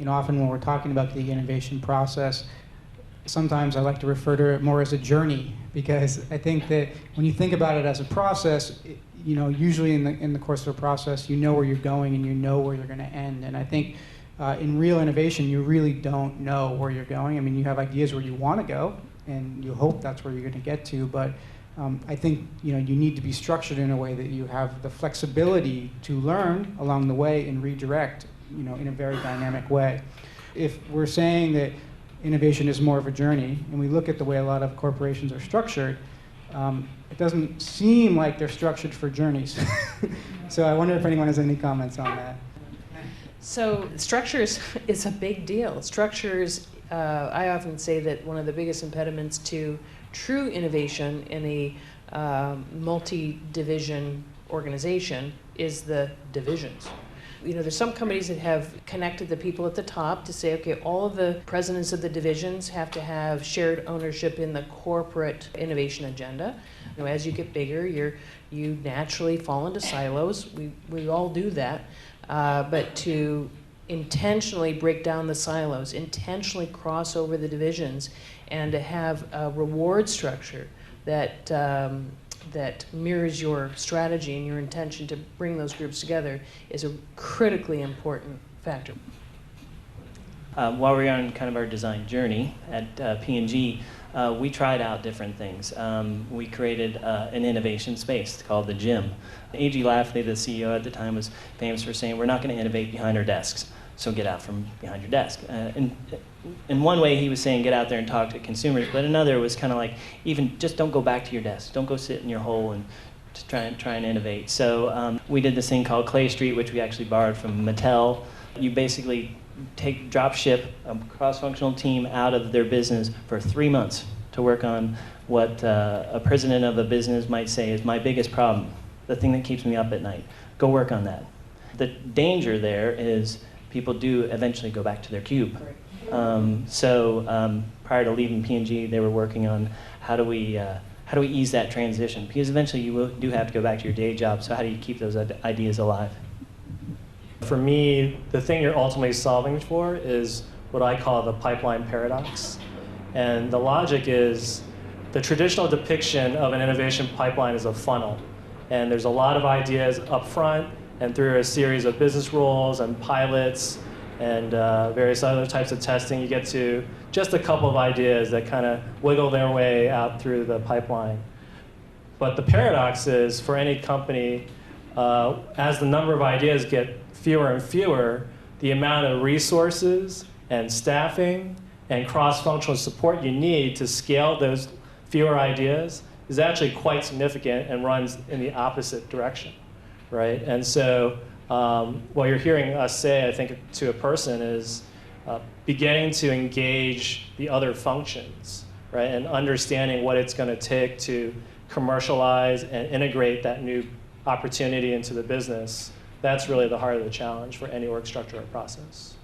often when we're talking about the innovation process, sometimes I like to refer to it more as a journey, because I think that when you think about it as a process, usually in the course of a process, you know where you're going and you know where you're going to end. And I think in real innovation, you really don't know where you're going. I mean, you have ideas where you want to go, and you hope that's where you're going to get to. But I think you need to be structured in a way that you have the flexibility to learn along the way and redirect, in a very dynamic way. If we're saying that innovation is more of a journey, and we look at the way a lot of corporations are structured, it doesn't seem like they're structured for journeys. So I wonder if anyone has any comments on that. So structure is a big deal. Structures, I often say that one of the biggest impediments to true innovation in a multi-division organization is the divisions. There's some companies that have connected the people at the top to say, okay, all of the presidents of the divisions have to have shared ownership in the corporate innovation agenda. As you get bigger, you naturally fall into silos. We all do that. But to intentionally break down the silos, intentionally cross over the divisions, and to have a reward structure that mirrors your strategy and your intention to bring those groups together is a critically important factor. While we were on kind of our design journey at P&G, we tried out different things. We created an innovation space called the Gym. A.G. Lafley, the CEO at the time, was famous for saying, "We're not going to innovate behind our desks, so get out from behind your desk." And in one way, he was saying get out there and talk to consumers, but another was kind of like, even just don't go back to your desk. Don't go sit in your hole and just try and innovate. So we did this thing called Clay Street, which we actually borrowed from Mattel. You basically drop ship a cross-functional team out of their business for 3 months to work on what a president of a business might say is my biggest problem, the thing that keeps me up at night. Go work on that. The danger there is people do eventually go back to their cube. So prior to leaving P&G, they were working on how do we ease that transition, because eventually you do have to go back to your day job. So how do you keep those ideas alive? For me, the thing you're ultimately solving for is what I call the pipeline paradox. And the logic is the traditional depiction of an innovation pipeline is a funnel. And there's a lot of ideas up front, and through a series of business rules and pilots and various other types of testing, you get to just a couple of ideas that kind of wiggle their way out through the pipeline. But the paradox is, for any company, as the number of ideas get fewer and fewer, the amount of resources and staffing and cross-functional support you need to scale those fewer ideas is actually quite significant and runs in the opposite direction, right? And so what you're hearing us say, I think, to a person is beginning to engage the other functions, right? And understanding what it's going to take to commercialize and integrate that new opportunity into the business. That's really the heart of the challenge for any org structure or process.